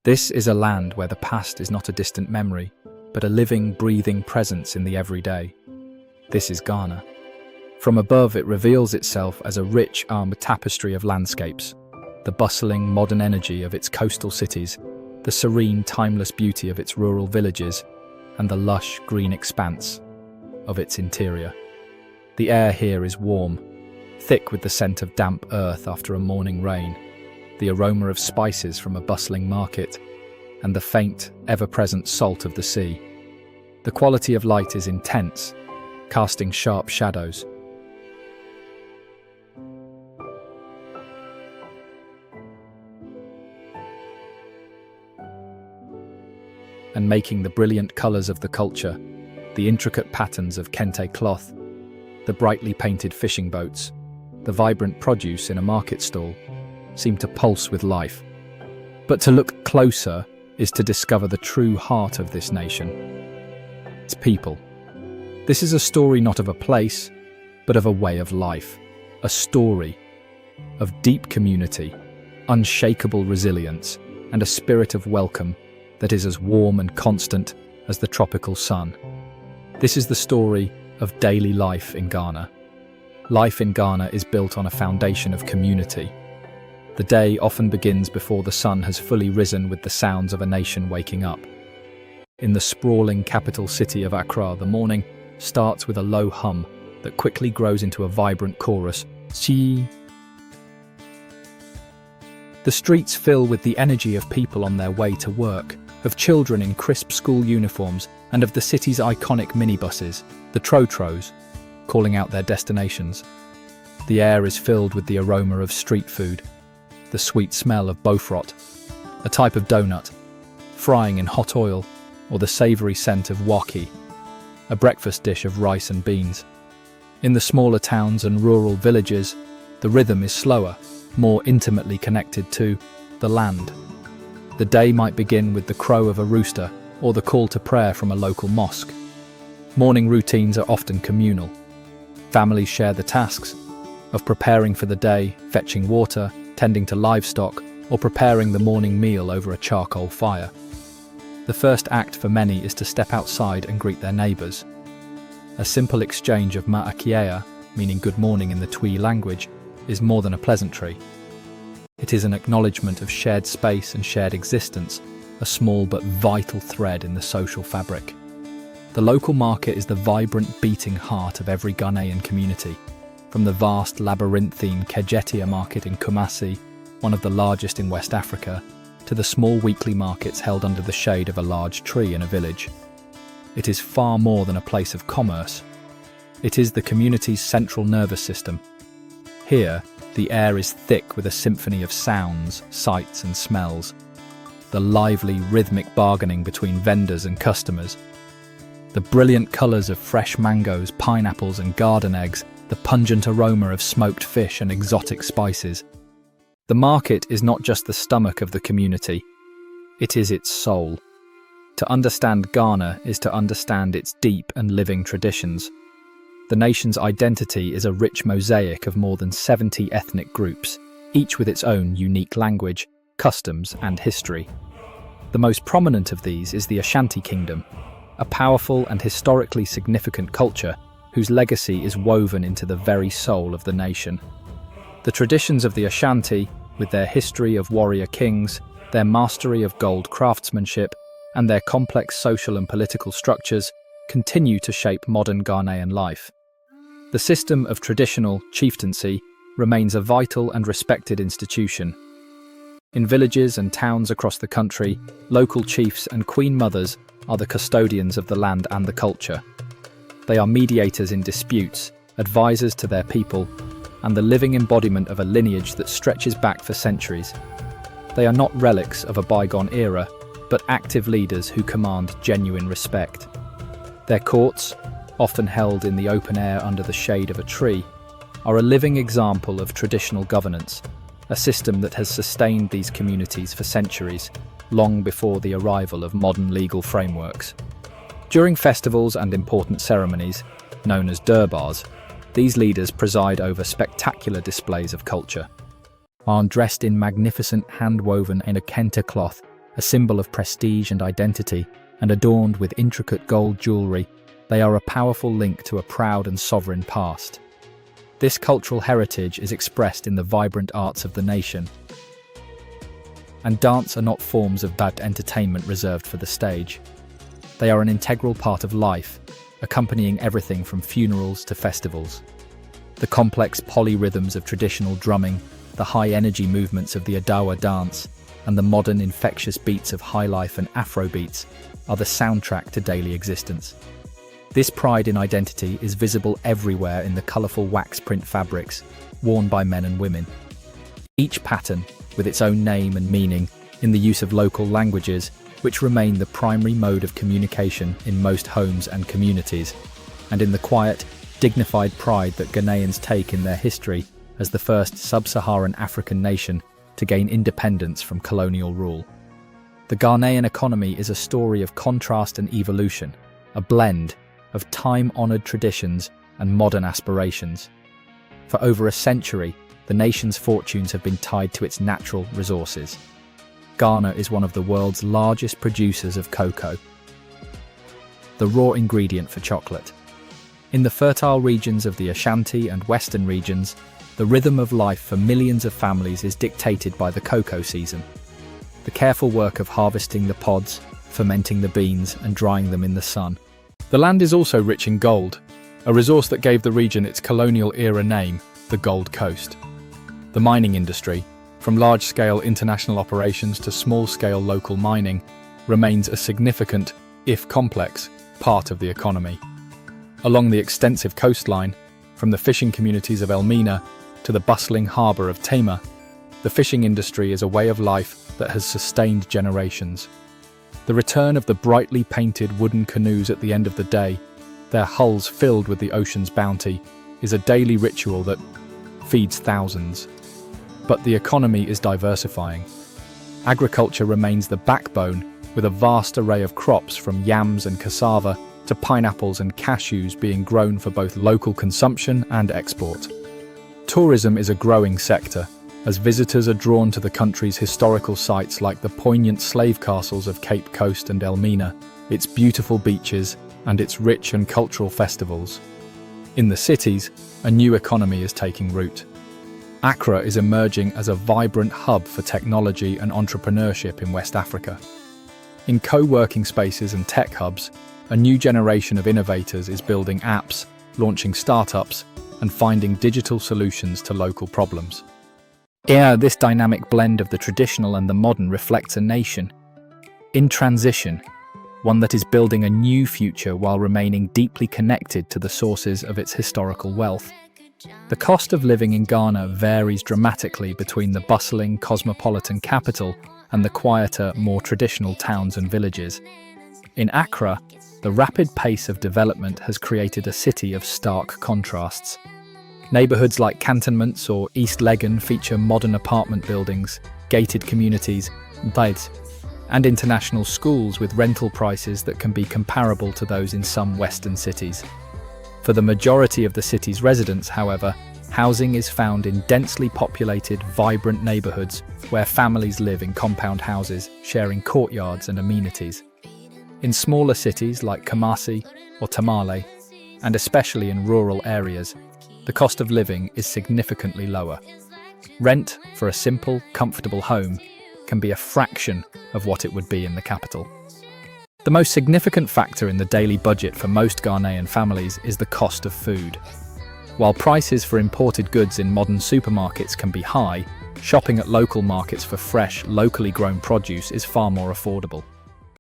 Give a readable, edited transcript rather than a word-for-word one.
This is a land where the past is not a distant memory, but a living, breathing presence in the everyday. This is Ghana. From above, it reveals itself as a rich, armed tapestry of landscapes, the bustling, modern energy of its coastal cities, the serene, timeless beauty of its rural villages, and the lush, green expanse of its interior. The air here is warm, thick with the scent of damp earth after a morning rain, the aroma of spices from a bustling market, and the faint, ever-present salt of the sea. The quality of light is intense, casting sharp shadows. And making the brilliant colours of the culture, the intricate patterns of kente cloth, the brightly painted fishing boats, the vibrant produce in a market stall, seem to pulse with life. But to look closer is to discover the true heart of this nation. Its people. This is a story not of a place, but of a way of life. A story of deep community, unshakable resilience, and a spirit of welcome that is as warm and constant as the tropical sun. This is the story of daily life in Ghana. Life in Ghana is built on a foundation of community. The day often begins before the sun has fully risen with the sounds of a nation waking up. In the sprawling capital city of Accra, the morning starts with a low hum that quickly grows into a vibrant chorus. Chi. The streets fill with the energy of people on their way to work, of children in crisp school uniforms, and of the city's iconic minibuses, the trotros, calling out their destinations. The air is filled with the aroma of street food, the sweet smell of bofrot, a type of donut, frying in hot oil, or the savoury scent of waki, a breakfast dish of rice and beans. In the smaller towns and rural villages, the rhythm is slower, more intimately connected to the land. The day might begin with the crow of a rooster or the call to prayer from a local mosque. Morning routines are often communal. Families share the tasks of preparing for the day, fetching water, tending to livestock, or preparing the morning meal over a charcoal fire. The first act for many is to step outside and greet their neighbours. A simple exchange of ma'akiea, meaning good morning in the Twi language, is more than a pleasantry. It is an acknowledgement of shared space and shared existence, a small but vital thread in the social fabric. The local market is the vibrant, beating heart of every Ghanaian community. From the vast labyrinthine Kejetia market in Kumasi, one of the largest in West Africa, to the small weekly markets held under the shade of a large tree in a village. It is far more than a place of commerce. It is the community's central nervous system. Here, the air is thick with a symphony of sounds, sights and smells. The lively, rhythmic bargaining between vendors and customers. The brilliant colours of fresh mangoes, pineapples and garden eggs, the pungent aroma of smoked fish and exotic spices. The market is not just the stomach of the community, it is its soul. To understand Ghana is to understand its deep and living traditions. The nation's identity is a rich mosaic of more than 70 ethnic groups, each with its own unique language, customs and history. The most prominent of these is the Ashanti Kingdom, a powerful and historically significant culture whose legacy is woven into the very soul of the nation. The traditions of the Ashanti, with their history of warrior kings, their mastery of gold craftsmanship, and their complex social and political structures, continue to shape modern Ghanaian life. The system of traditional chieftaincy remains a vital and respected institution. In villages and towns across the country, local chiefs and queen mothers are the custodians of the land and the culture. They are mediators in disputes, advisors to their people, and the living embodiment of a lineage that stretches back for centuries. They are not relics of a bygone era, but active leaders who command genuine respect. Their courts, often held in the open air under the shade of a tree, are a living example of traditional governance, a system that has sustained these communities for centuries, long before the arrival of modern legal frameworks. During festivals and important ceremonies, known as durbars, these leaders preside over spectacular displays of culture. Are dressed in magnificent hand-woven kente cloth A symbol of prestige and identity, and adorned with intricate gold jewellery, they are a powerful link to a proud and sovereign past. This cultural heritage is expressed in the vibrant arts of the nation. And dance are not forms of bad entertainment reserved for the stage. They are an integral part of life, accompanying everything from funerals to festivals. The complex polyrhythms of traditional drumming, the high-energy movements of the Adawa dance, and the modern infectious beats of highlife and Afrobeats are the soundtrack to daily existence. This pride in identity is visible everywhere in the colourful wax print fabrics worn by men and women. Each pattern, with its own name and meaning, in the use of local languages, which remain the primary mode of communication in most homes and communities, and in the quiet, dignified pride that Ghanaians take in their history as the first sub-Saharan African nation to gain independence from colonial rule. The Ghanaian economy is a story of contrast and evolution, a blend of time-honoured traditions and modern aspirations. For over a century, the nation's fortunes have been tied to its natural resources. Ghana is one of the world's largest producers of cocoa, the raw ingredient for chocolate. In the fertile regions of the Ashanti and Western regions, the rhythm of life for millions of families is dictated by the cocoa season. The careful work of harvesting the pods, fermenting the beans, and drying them in the sun. The land is also rich in gold, a resource that gave the region its colonial-era name, the Gold Coast. The mining industry, from large-scale international operations to small-scale local mining, remains a significant, if complex, part of the economy. Along the extensive coastline, from the fishing communities of Elmina to the bustling harbour of Tema, the fishing industry is a way of life that has sustained generations. The return of the brightly painted wooden canoes at the end of the day, their hulls filled with the ocean's bounty, is a daily ritual that feeds thousands. But the economy is diversifying. Agriculture remains the backbone, with a vast array of crops from yams and cassava to pineapples and cashews being grown for both local consumption and export. Tourism is a growing sector, as visitors are drawn to the country's historical sites like the poignant slave castles of Cape Coast and Elmina, its beautiful beaches, and its rich and cultural festivals. In the cities, a new economy is taking root. Accra is emerging as a vibrant hub for technology and entrepreneurship in West Africa. In co-working spaces and tech hubs, a new generation of innovators is building apps, launching startups, and finding digital solutions to local problems. This dynamic blend of the traditional and the modern reflects a nation in transition, one that is building a new future while remaining deeply connected to the sources of its historical wealth. The cost of living in Ghana varies dramatically between the bustling cosmopolitan capital and the quieter, more traditional towns and villages. In Accra, the rapid pace of development has created a city of stark contrasts. Neighbourhoods like cantonments or East Legon feature modern apartment buildings, gated communities, and international schools with rental prices that can be comparable to those in some Western cities. For the majority of the city's residents, however, housing is found in densely populated, vibrant neighbourhoods where families live in compound houses, sharing courtyards and amenities. In smaller cities like Kumasi or Tamale, and especially in rural areas, the cost of living is significantly lower. Rent for a simple, comfortable home can be a fraction of what it would be in the capital. The most significant factor in the daily budget for most Ghanaian families is the cost of food. While prices for imported goods in modern supermarkets can be high, shopping at local markets for fresh, locally grown produce is far more affordable.